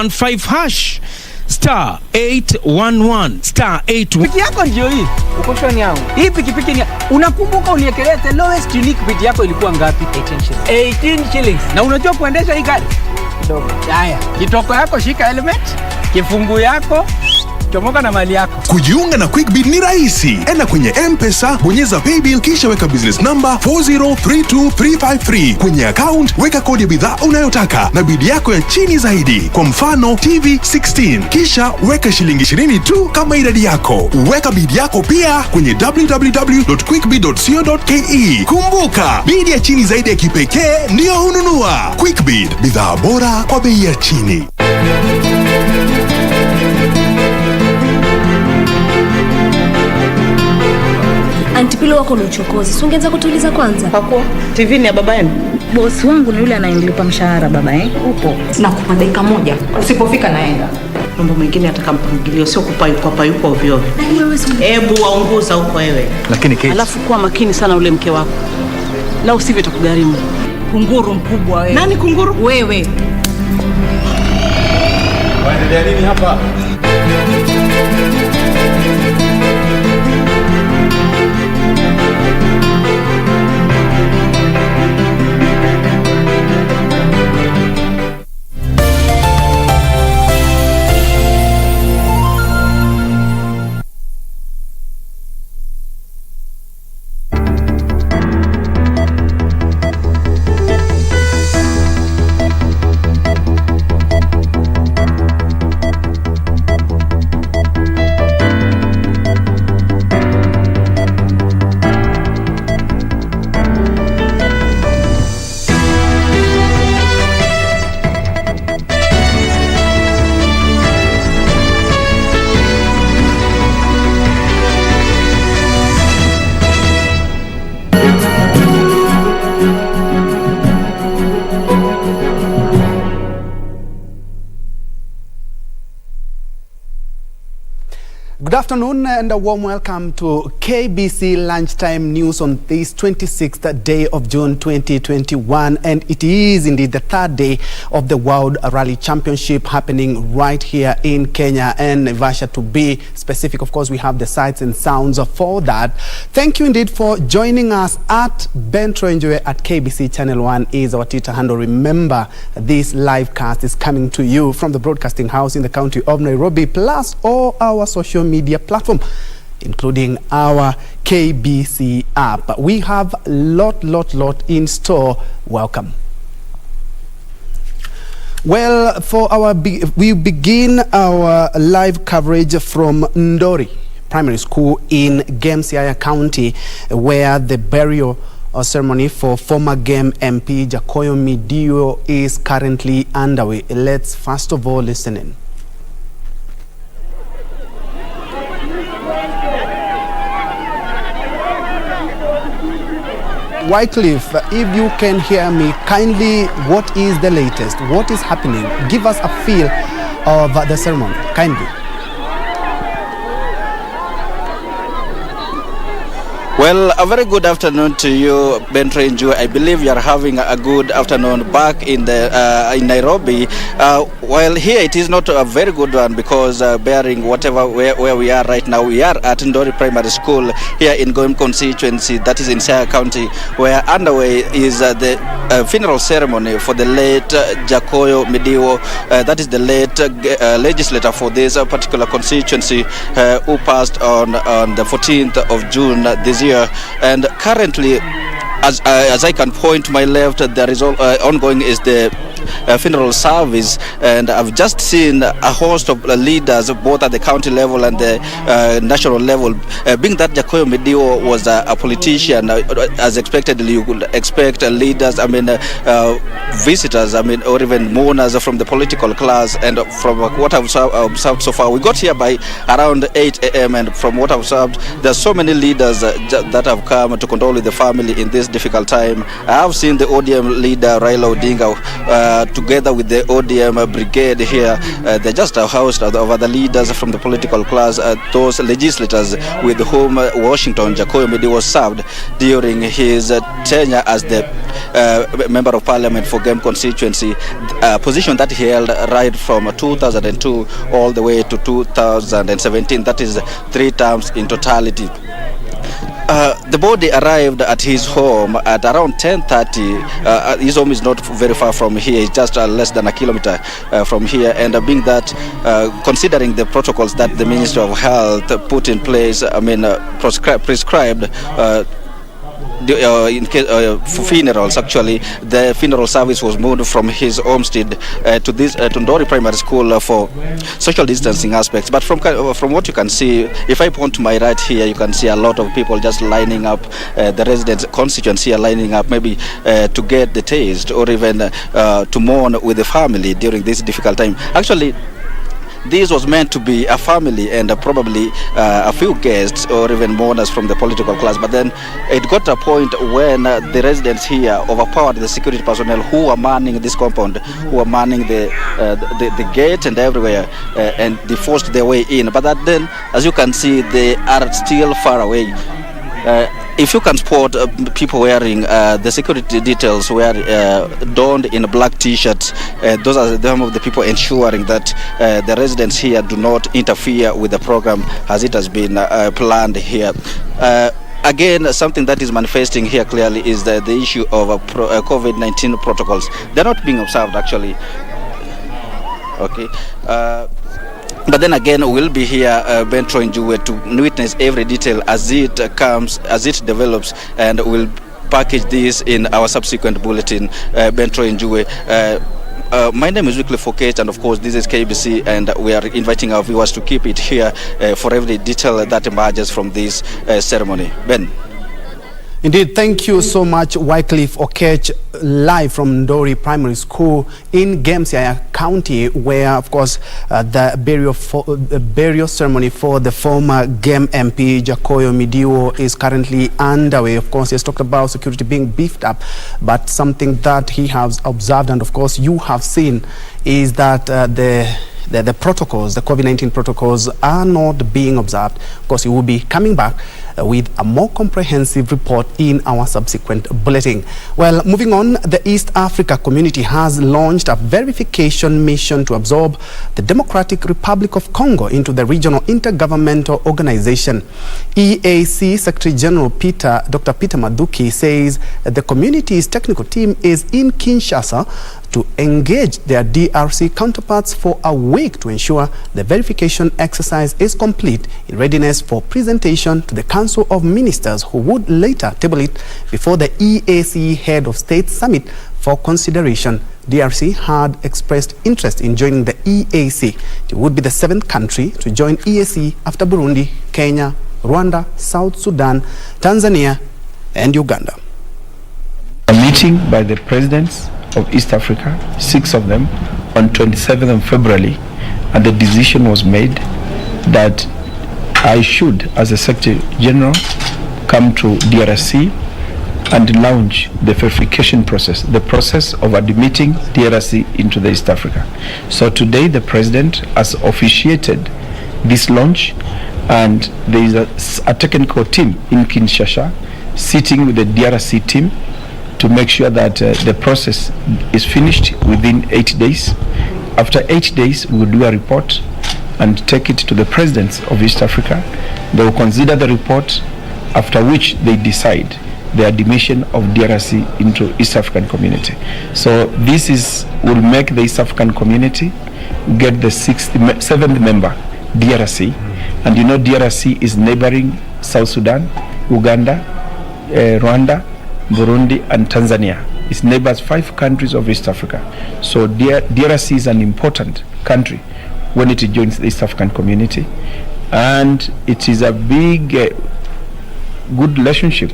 15 hash star 811 star 8. Pikipiki yako ndio hii. Uko shoni yangu. Hii pikipiki ni unakumbuka uniekelea the lowest unique bid yako ilikuwa ngapi? 18 shillings. Na unajua kuendesha hii gari? Kidogo. Haya, kitoko yako shika helmet, kifungu yako chomoka na mali yako. Kujiunga na QuickBid ni rahisi. Enda kwenye M-Pesa, bonyeza paybill kisha weka business number 4032353. Kwenye account weka kodi ya bidhaa unayotaka na bid yako ya chini zaidi. Kwa mfano TV 16. Kisha weka shilingi 20 tu kama idadi yako. Weka bid yako pia kwenye www.quickbid.co.ke. Kumbuka, bid ya chini zaidi ya kipekee ndio hununua. QuickBid, bidhaa bora kwa bei ya chini. Antipilo wako ni uchokozi. Si ungeweza kutuliza kwanza? Kwa TV ni ya baba yenu. Boss wangu ni yule anayelipa mshahara baba upo. Nakupa dakika moja. Usipofika naenda. Mambo mengine atakampangilio sio kupayuka yuko ovyo. Hebu waunguza huko wewe. Lakini Kate, alafu kuwa makini sana ule mke wako. La usivyo itakugharimu. Kunguru mkubwa wewe. Nani kunguru? Wewe. waendelea nini hapa? Good afternoon and a warm welcome to KBC Lunchtime News on this 26th day of June 2021, and it is indeed the third day of the World Rally Championship happening right here in Kenya and Naivasha. To be specific, of course, we have the sights and sounds for that. Thank you indeed for joining us. At Njue at KBC Channel 1 is our Twitter handle. Remember, this live cast is coming to you from the broadcasting house in the county of Nairobi, plus all our social media platform, including our KBC app. We have lot in store. Welcome. Well, for our we begin our live coverage from Ndori Primary School in Siaya County, where the burial ceremony for former Game MP Jacoyo Midio is currently underway. Let's first of all listen in. Wycliffe, if you can hear me, kindly, what is the latest? What is happening? Give us a feel of the ceremony, kindly. Well, a very good afternoon to you, Njue. I believe you are having a good afternoon back in in Nairobi. While here it is not a very good one because bearing where we are right now, we are at Ndori Primary School here in Goim constituency, that is in Siaya County, where underway is the funeral ceremony for the late Jacoyo Midio, that is the late legislator for this particular constituency, who passed on the 14th of June this year. And currently, as I can point to my left, there is ongoing is the funeral service, and I've just seen a host of leaders both at the county level and the national level. Being that Jacoyo Midio was a politician, as expectedly you could expect leaders, visitors, or even mourners from the political class. And from what I've observed so far, we got here by around 8 a.m. and from what I've observed, there's so many leaders that have come to condole with the family in this difficult time. I have seen the ODM leader Raila Odinga together with the ODM brigade here. They just housed of the leaders from the political class, those legislators with whom Washington Jacoyo Midiwo served during his tenure as the member of parliament for Game constituency, position that he held right from 2002 all the way to 2017. That is 3 terms in totality. The body arrived at his home at around 10:30. His home is not very far from here. It's just less than a kilometer from here. And being that, considering the protocols that the Ministry of Health put in place, prescribed in case for funerals, actually, the funeral service was moved from his homestead to this to Ndori Primary School for social distancing aspects. But from what you can see, if I point to my right here, you can see a lot of people just lining up, the residents' constituents here lining up, maybe to get the taste or even to mourn with the family during this difficult time. Actually, this was meant to be a family and probably a few guests or even mourners from the political class. But then it got to a point when the residents here overpowered the security personnel who were manning this compound, who were manning the gate and everywhere, and they forced their way in. But that then, as you can see, they are still far away. If you can spot people wearing the security details were donned in black t-shirts, those are some of the people ensuring that the residents here do not interfere with the program as it has been planned here. Again, something that is manifesting here clearly is the issue of COVID-19 protocols. They're not being observed, actually. Okay. But then again, we'll be here, Bentro Njue, to witness every detail as it comes, as it develops, and we'll package this in our subsequent bulletin, Bentro Njue. My name is Weekly Focate, and of course this is KBC, and we are inviting our viewers to keep it here for every detail that emerges from this ceremony. Ben. Indeed, thank you so much, Wycliffe Okech, live from Ndori Primary School in Gamsiaya County, where, of course, the burial ceremony for the former Game MP, Jacoyo Midiwo, is currently underway. Of course, he has talked about security being beefed up, but something that he has observed, and of course you have seen, is that the protocols, the COVID-19 protocols, are not being observed. Of course, he will be coming back with a more comprehensive report in our subsequent bulletin. Well, moving on, the East Africa community has launched a verification mission to absorb the Democratic Republic of Congo into the regional intergovernmental organization. EAC Secretary General Dr. Peter Maduki says that the community's technical team is in Kinshasa to engage their DRC counterparts for a week to ensure the verification exercise is complete in readiness for presentation to the Council of Ministers, who would later table it before the EAC Head of State Summit for consideration. DRC had expressed interest in joining the EAC. It would be the 7th country to join EAC after Burundi, Kenya, Rwanda, South Sudan, Tanzania, and Uganda. A meeting by the presidents of East Africa, 6 of them, on 27th of February, and the decision was made that I should, as a Secretary General, come to DRC and launch the verification process, the process of admitting DRC into the East Africa. So today the President has officiated this launch, and there is a technical team in Kinshasa sitting with the DRC team to make sure that the process is finished within 8 days. After 8 days, we will do a report and take it to the presidents of East Africa. They will consider the report, after which they decide the admission of DRC into East African community. So this will make the East African community get the 7th member, DRC. And you know DRC is neighboring South Sudan, Uganda, Rwanda, Burundi, and Tanzania. It neighbors 5 countries of East Africa. So DRC is an important country when it joins the East African community, and it is a big good relationship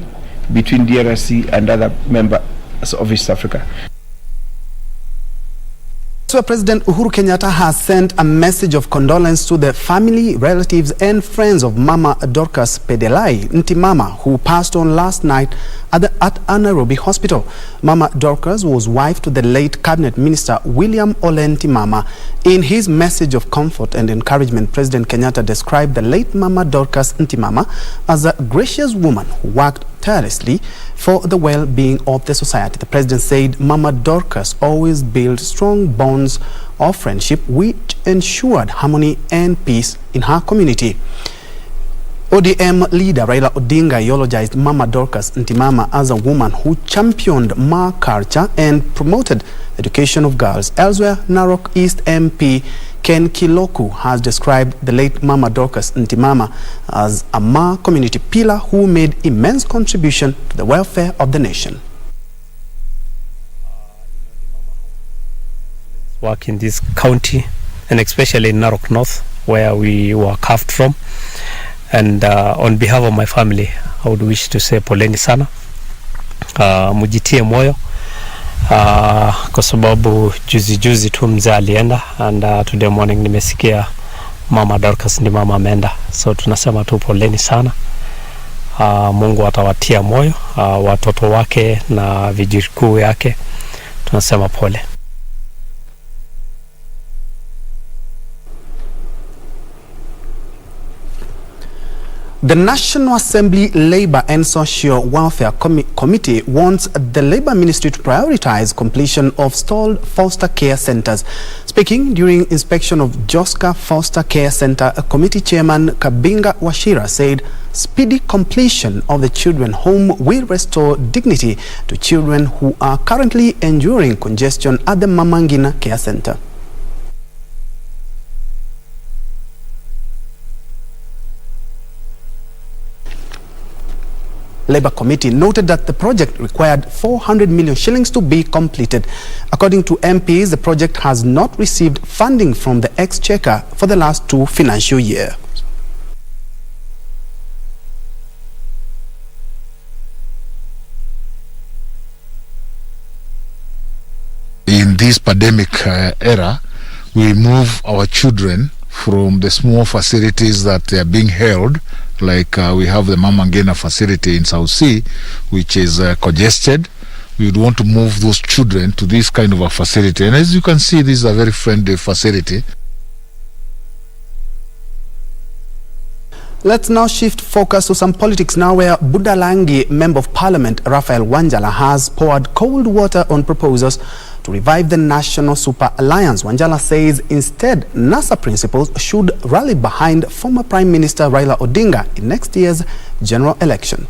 between DRC and other members of East Africa. Elsewhere, President Uhuru Kenyatta has sent a message of condolence to the family, relatives and friends of Mama Dorcas Pedelai Ntimama, who passed on last night at a Nairobi hospital. Mama Dorcas was wife to the late Cabinet Minister William Ole Ntimama. In his message of comfort and encouragement, President Kenyatta described the late Mama Dorcas Ntimama as a gracious woman who worked tirelessly for the well-being of the society. The president said Mama Dorcas always built strong bonds of friendship which ensured harmony and peace in her community. ODM leader Raila Odinga eulogized Mama Dorcas Ntimama as a woman who championed Ma culture and promoted education of girls. Elsewhere, Narok East MP Ken Kiloku has described the late Mama Dorcas Ntimama as a Ma community pillar who made immense contribution to the welfare of the nation. Work in this county and especially in Narok North where we were carved from. And on behalf of my family, I would wish to say poleni sana. Mujitie moyo. Kwa sababu juzi tu mzee alienda and today morning nimesikia Mama Dorcas Ntimama ameenda. So tunasema tu poleni sana. Mungu atawatia moyo watoto wake na vijukuu yake. Tunasema pole. The National Assembly Labour and Social Welfare Committee wants the Labour Ministry to prioritize completion of stalled foster care centres. Speaking during inspection of Joska Foster Care Centre, Committee Chairman Kabinga Washira said speedy completion of the children home will restore dignity to children who are currently enduring congestion at the Mama Ngina Care Centre. Labour Committee noted that the project required 400 million shillings to be completed. According to MPs, the project has not received funding from the Exchequer for the last 2 financial years. In this pandemic era, we move our children from the small facilities that they are being held, like we have the Mama Ngina facility in South Sea, which is congested. We would want to move those children to this kind of a facility. And as you can see, this is a very friendly facility. Let's now shift focus to some politics now, where Budalangi Member of Parliament Raphael Wanjala has poured cold water on proposals to revive the National Super Alliance. Wanjala says instead NASA principals should rally behind former Prime Minister Raila Odinga in next year's general election.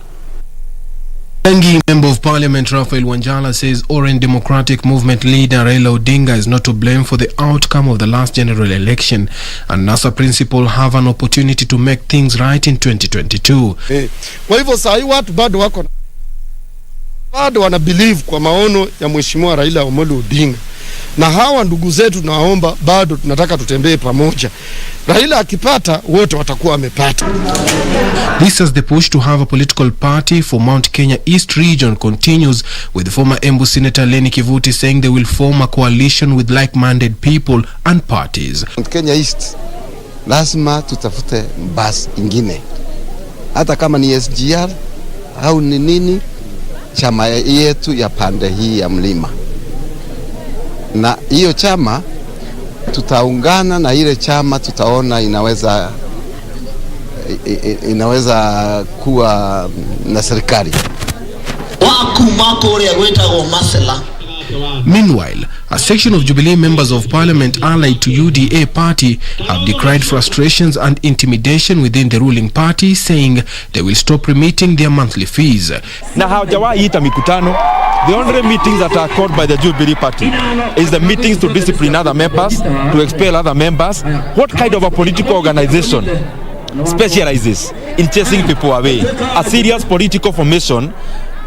Budalangi Member of Parliament Raphael Wanjala says Orange Democratic Movement leader Raila Odinga is not to blame for the outcome of the last general election, and NASA principal have an opportunity to make things right in 2022. Kwa hivyo saa hii watu bado wana believe kwa maono ya Mheshimiwa Raila Amolo Odinga, na hawa ndugu zetu naomba bado tunataka tutembee pamoja. Raila akipata wote watakuwa wamepata. This as the push to have a political party for Mount Kenya East region continues, with former Embu Senator Lenny Kivuti saying they will form a coalition with like-minded people and parties. Mount Kenya East lazima tutafute mbasi ingine, hata kama ni SGR au ni nini, chama yetu ya pande hii ya mlima, na hiyo chama tutaungana na ile chama, tutaona inaweza kuwa na serikali. Meanwhile, a section of Jubilee members of Parliament allied to UDA party have decried frustrations and intimidation within the ruling party, saying they will stop remitting their monthly fees. Na hawajawahi ita mikutano. The only meetings that are called by the Jubilee party is the meetings to discipline other members, to expel other members. What kind of a political organization specializes in chasing people away? A serious political formation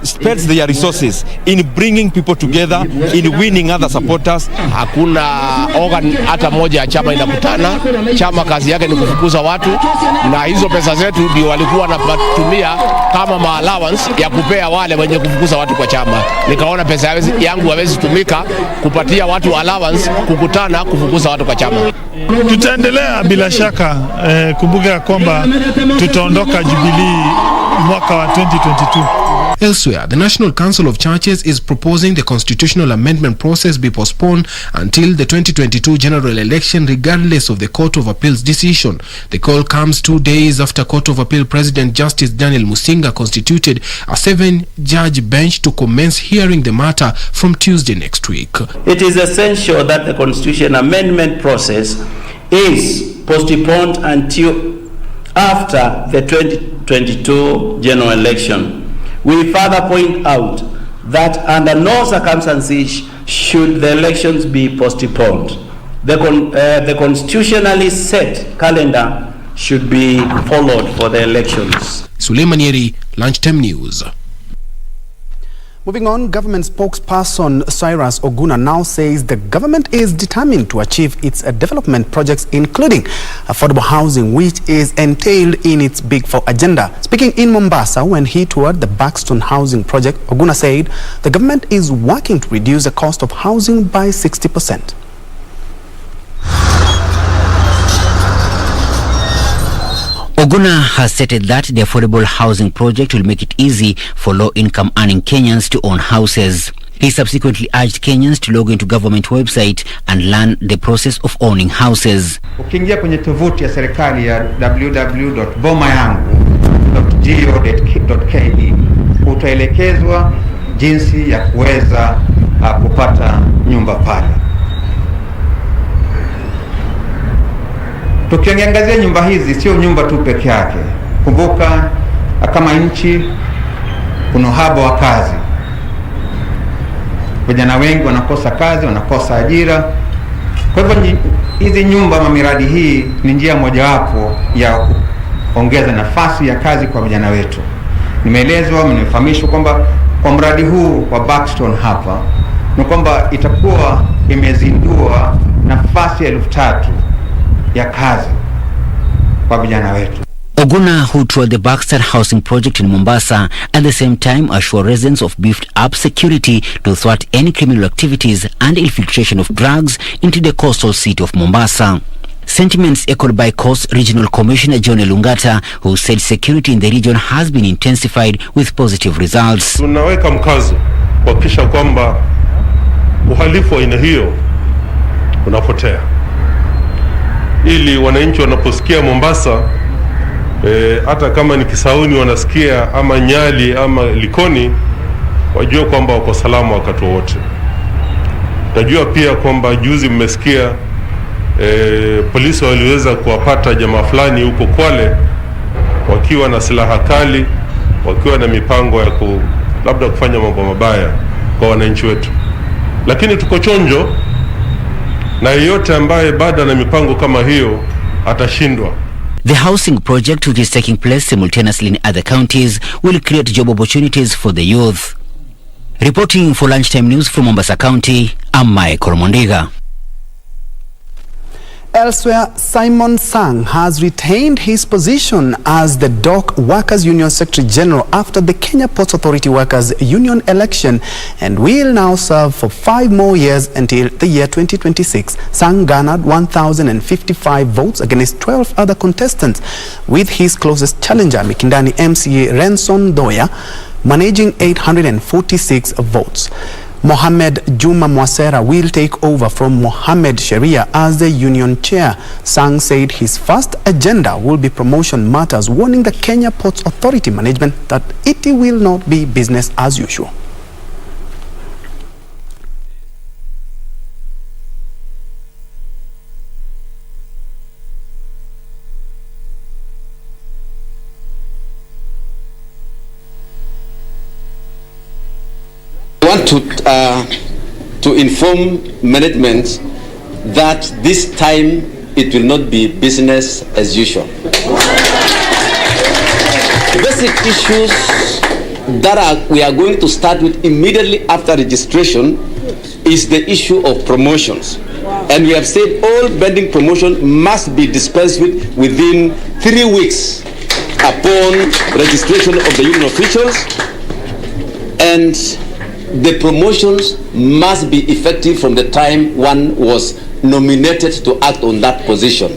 spends their resources in bringing people together, in winning other supporters. Hakuna organ hata moja ya chama inakutana. Chama kazi yake ni kufukuza watu, na hizo pesa zetu ndio walikuwa wanatumia kama allowance ya kupea wale wenye kufukuza watu kwa chama. Nikaona pesa yangu hawezi tumika kupatia watu allowance kukutana kufukuza watu kwa chama. Tutaendelea bila shaka, kumbuka kwamba tutaondoka Jubilee mwaka wa 2022. Elsewhere, the National Council of Churches is proposing the constitutional amendment process be postponed until the 2022 general election, regardless of the Court of Appeal's decision. The call comes 2 days after Court of Appeal President Justice Daniel Musinga constituted a 7-judge bench to commence hearing the matter from Tuesday next week. It is essential that the constitution amendment process is postponed until after the 2022 general election. We further point out that under no circumstances should the elections be postponed. The constitutionally set calendar should be followed for the elections. Suleiman Yeri, Lunchtime News. Moving on, government spokesperson Cyrus Oguna now says the government is determined to achieve its development projects, including affordable housing, which is entailed in its Big Four agenda. Speaking in Mombasa when he toured the Buxton housing project, Oguna said the government is working to reduce the cost of housing by 60%. Oguna has stated that the affordable housing project will make it easy for low-income earning Kenyans to own houses. He subsequently urged Kenyans to log into government website and learn the process of owning houses. Ukiingia kwenye tovuti ya serikali ya www.bomayangu.go.ke utaelekezwa jinsi ya kuweza kupata nyumba pale. Tukiangazia nyumba hizi, sio nyumba tu peke yake. Kumbuka kama nchi kuna uhaba wa kazi. Vijana wengi wanakosa kazi, wanakosa ajira. Kwa hivyo hizi nyumba ama miradi hii ni njia mojawapo ya kuongeza nafasi ya kazi kwa vijana wetu. Nimefahamishwa kwamba kwa mradi huu wa Buxton hapa ni kwamba itakuwa imezindua nafasi 3,000 ya kazi kwa vijana wetu. Oguna, who toured the Buxton housing project in Mombasa, at the same time assured residents of beefed up security to thwart any criminal activities and infiltration of drugs into the coastal city of Mombasa. Sentiments echoed by Coast Regional Commissioner John Elungata, who said security in the region has been intensified with positive results. Tunaweka mkazo kuhakikisha kwamba uhalifu wa aina hiyo unapotea, ili wananchi wanaposikia Mombasa, hata kama ni Kisauni wanasikia ama Nyali ama Likoni, wajue kwamba wako salama wakati wote. Tajua pia kwamba juzi mmesikia polisi waliweza kuwapata jamaa fulani huko Kwale wakiwa na silaha kali, wakiwa na mipango ya labda kufanya mambo mabaya kwa wananchi wetu. Lakini tuko chonjo na yeyote ambaye bado na mipango kama hiyo atashindwa. The housing project, which is taking place simultaneously in other counties, will create job opportunities for the youth. Reporting for Lunchtime News from Mombasa County, I'm Michael Mondiga. Elsewhere, Simon Sang has retained his position as the Dock Workers Union Secretary General after the Kenya Ports Authority Workers Union election and will now serve for 5 more years until the year 2026. Sang garnered 1,055 votes against 12 other contestants, with his closest challenger, Mikindani MCA Renson Doya, managing 846 votes. Mohamed Juma Mwasera will take over from Mohamed Sheria as the union chair. Sang said his first agenda will be promotion matters, warning the Kenya Ports Authority management that it will not be business as usual. I want to inform management that this time it will not be business as usual. Basic issues that we are going to start with immediately after registration is the issue of promotions. And we have said all pending promotion must be dispensed with within 3 weeks upon registration of the union officials, and the promotions must be effective from the time one was nominated to act on that position.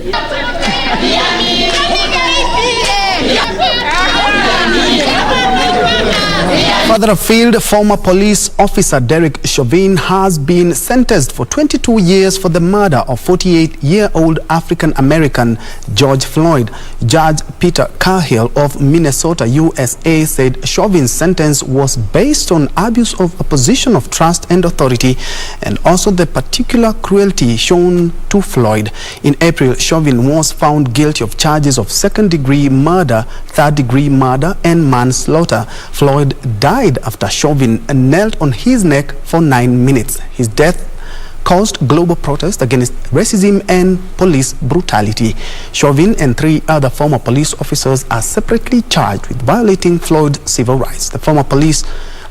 Further afield, former police officer Derek Chauvin has been sentenced for 22 years for the murder of 48-year-old African-American George Floyd. Judge Peter Cahill of Minnesota, USA, said Chauvin's sentence was based on abuse of a position of trust and authority, and also the particular cruelty shown to Floyd. In April, Chauvin was found guilty of charges of second-degree murder, third-degree murder, and manslaughter. Floyd died after Chauvin knelt on his neck for 9 minutes. His death caused global protest against racism and police brutality. Chauvin and 3 other former police officers are separately charged with violating Floyd's civil rights. The former police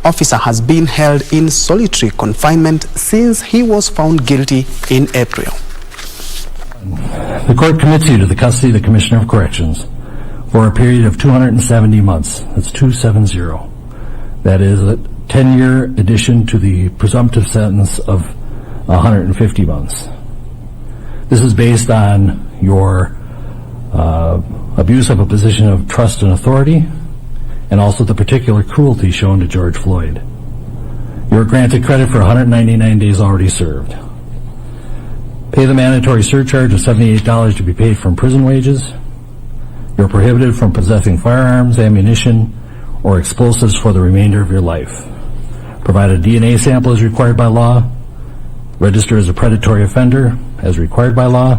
officer has been held in solitary confinement since he was found guilty in April. The court commits you to the custody of the Commissioner of Corrections for a period of 270 months. That's 270. That is a 10-year addition to the presumptive sentence of 150 months. This is based on your abuse of a position of trust and authority, and also the particular cruelty shown to George Floyd. You are granted credit for 199 days already served. Pay the mandatory surcharge of $78 to be paid from prison wages. You are prohibited from possessing firearms, ammunition, or explosives for the remainder of your life. Provide a DNA sample as required by law. Register as a predatory offender as required by law.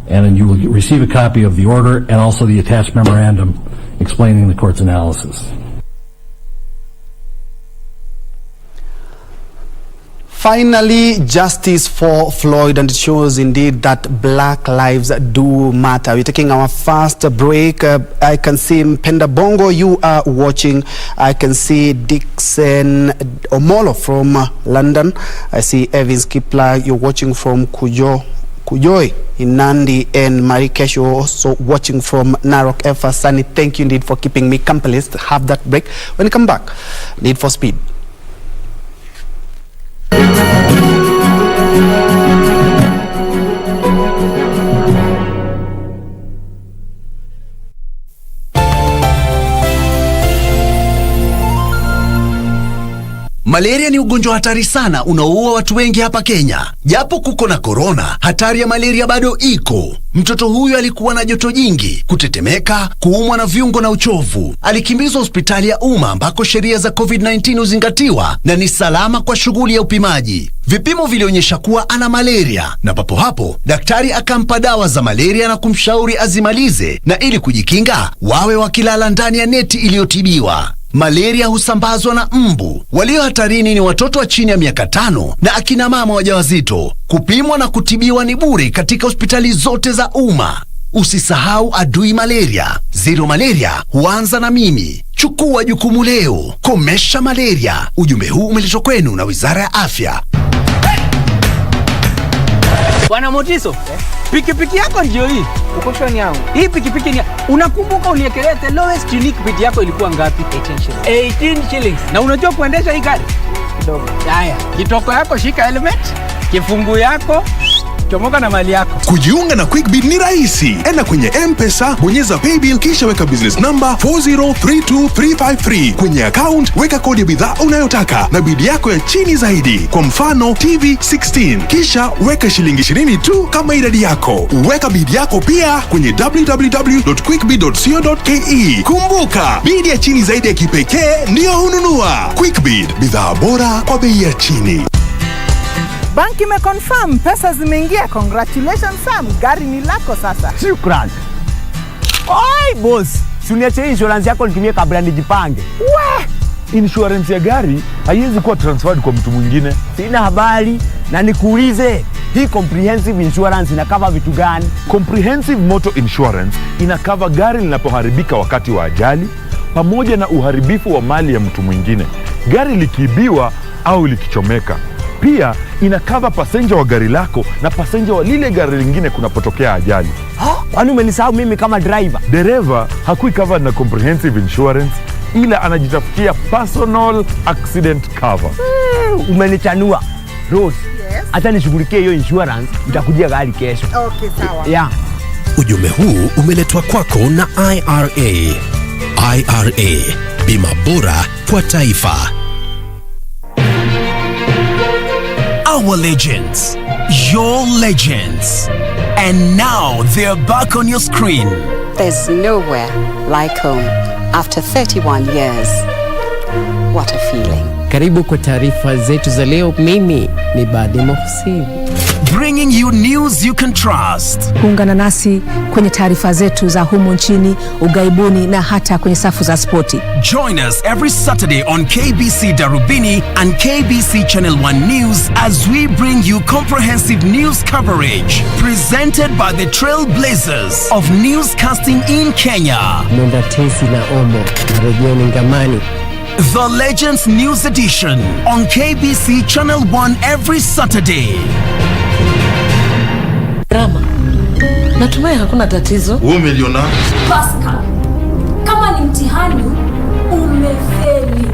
And then you will receive a copy of the order and also the attached memorandum explaining the court's analysis. Finally, justice for Floyd, and it shows indeed that black lives do matter. We're taking our first break. I can see Mpenda Bongo, you are watching. I can see Dixon Omolo from London. I see Evans Kipla, you're watching from Kujoi in Nandi, and Marikesh, you're also watching from Narok. Efa Sani, thank you indeed for keeping me company. Let's have that break. When you come back, Need for Speed. Malaria ni ugonjwa hatari sana unaoua watu wengi hapa Kenya. Japo kuko na corona, hatari ya malaria bado iko. Mtoto huyu alikuwa na joto jingi, kutetemeka, kuumwa na viungo na uchovu. Alikimbizwa hospitali ya umma ambako sheria za COVID-19 uzingatiwa na ni salama kwa shughuli ya upimaji. Vipimo vilionyesha kuwa ana malaria, na papo hapo daktari akampa dawa za malaria na kumshauri azimalize, na ili kujikinga wawe wakilala ndani ya neti iliyotibiwa. Malaria husambazwa na mbu. Walio hatarini ni watoto wa chini ya miaka 5 na akina mama wajawazito. Kupimwa na kutibiwa ni bure katika hospitali zote za umma. Usisahau adui malaria. Zero malaria huanza na mimi. Chukua jukumu leo. Komesha malaria. Ujumbe huu umeletwa kwenu na Wizara ya Afya. Bwana Motiso, pikipiki yako ndio hii. Uko shoni yangu. Hii pikipiki ni, unakumbuka uniekelea the lowest unique bid yako ilikuwa ngapi? 18 shillings. Na unajua kuendesha hii gari? Kidogo. Haya, kitoko yako shika helmet, kifungu yako, chomoka na mali yako. Kujiunga na QuickBid ni rahisi. Enda kwenye M-Pesa, bonyeza paybill kisha weka business number 4032353. Kwenye account weka kodi ya bidhaa unayotaka na bid yako ya chini zaidi. Kwa mfano TV 16. Kisha weka shilingi 20 tu kama idadi yako. Weka bid yako pia kwenye www.quickbid.co.ke. Kumbuka, bid ya chini zaidi ya kipekee ndio hununua. QuickBid, bidhaa bora kwa bei ya chini. Banki imeconfirm pesa zimeingia. Congratulations Sam, gari ni lako sasa. Shukran. Oi boss, si uniache insurance yako nitumie kabla nijipange. We, insurance ya gari haiwezi kuwa transferred kwa mtu mwingine. Sina habari, na nikuulize, hii comprehensive insurance inakava vitu gani? Comprehensive Motor Insurance inakava gari linapoharibika wakati wa ajali, pamoja na uharibifu wa mali ya mtu mwingine, gari likiibiwa au likichomeka. Pia ina cover passenger wa gari lako na passenger wa lile gari lingine kunapotokea ajali. Kwani umenisahau mimi kama driver? Dereva hakui covered na comprehensive insurance, ila anajitafutia personal accident cover. Umenichanua. Rose, hata nishughulikie hiyo insurance, nitakujia gari kesho. Okay, sawa. Yeah. Ujumbe huu umeletwa kwako na IRA. IRA, bima bora kwa taifa. Our legends, your legends. And now they're back on your screen. There's nowhere like home after 31 years. What a feeling. Karibu kwa taarifa zetu za leo. Mimi ni Badimo Hussein. Bringing you news you can trust. Kuungana nasi kwenye taarifa zetu za humu nchini, ugaibuni na hata kwenye safu za spoti. Join us every Saturday on KBC Darubini and KBC Channel 1 News as we bring you comprehensive news coverage presented by the trailblazers of newscasting in Kenya. Mwenda Tesi na Omo na Regioni Ngamani. The Legends News Edition on KBC Channel 1 every Saturday. Rama, natumai hakuna tatizo. Umeliona? Pascal, kama ni mtihani umefeli.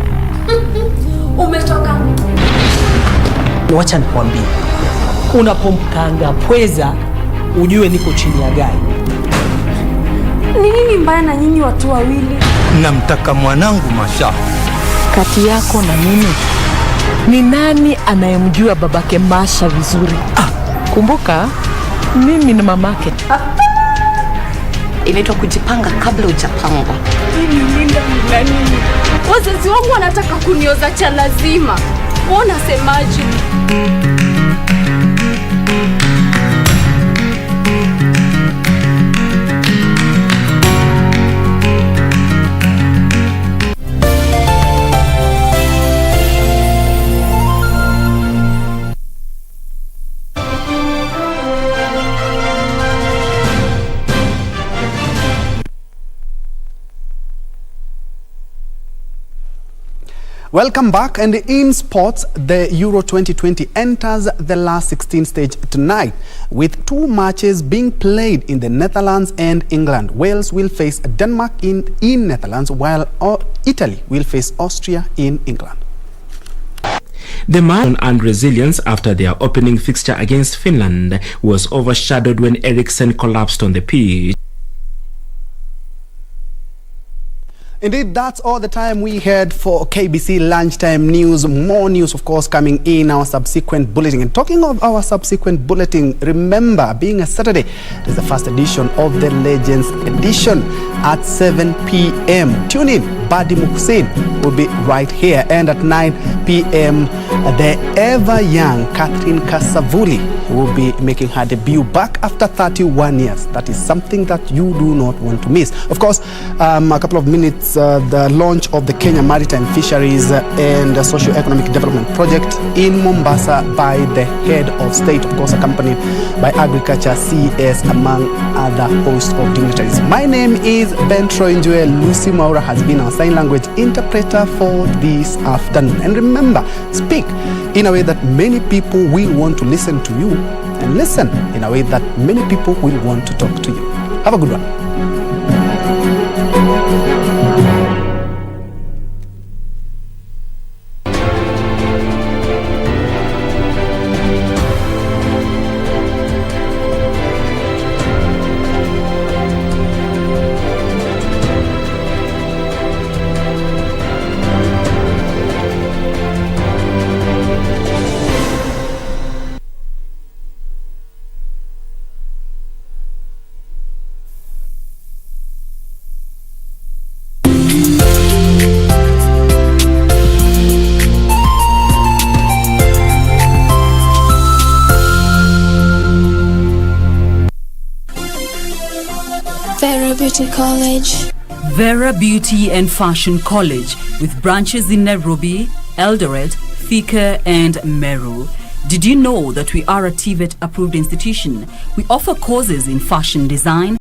Umetoka. Wacha nikwambie, unapomkanga pweza ujue niko chini ya gari. Ni nini mbaya na nyinyi watu wawili? Namtaka mwanangu Masha. Kati yako na mimi, ni nani anayemjua babake Masha vizuri? Kumbuka, mimi ni mamake. Inaitwa kujipanga kabla hujapangwa. Mimi linda na nini? Wazazi wangu wanataka kunioza cha lazima. Unasemaje? Welcome back, and in sports, the Euro 2020 enters the last 16 stage tonight, with 2 matches being played in the Netherlands and England. Wales will face Denmark in Netherlands, while Italy will face Austria in England. The match and resilience after their opening fixture against Finland was overshadowed when Eriksen collapsed on the pitch. Indeed, that's all the time we had for KBC Lunchtime News. More news, of course, coming in our subsequent bulletin. And talking of our subsequent bulletin, remember, being a Saturday, is the first edition of the Legends Edition at 7 p.m. Tune in. Badi Muksin will be right here. And at 9 p.m., the ever-young Catherine Kasavuli will be making her debut back after 31 years. That is something that you do not want to miss. Of course, a couple of minutes, the launch of the Kenya Maritime Fisheries and Socio-Economic Development Project in Mombasa by the head of state, of course, accompanied by Agriculture, CS, among other hosts of dignitaries. My name is Ben Troy Njue. Lucy Maura has been our sign language interpreter for this afternoon. And remember, speak in a way that many people will want to listen to you, and listen in a way that many people will want to talk to you. Have a good one. Vera Beauty College. Vera Beauty and Fashion College, with branches in Nairobi, Eldoret, Thika and Meru. Did you know that we are a TVET approved institution? We offer courses in fashion design,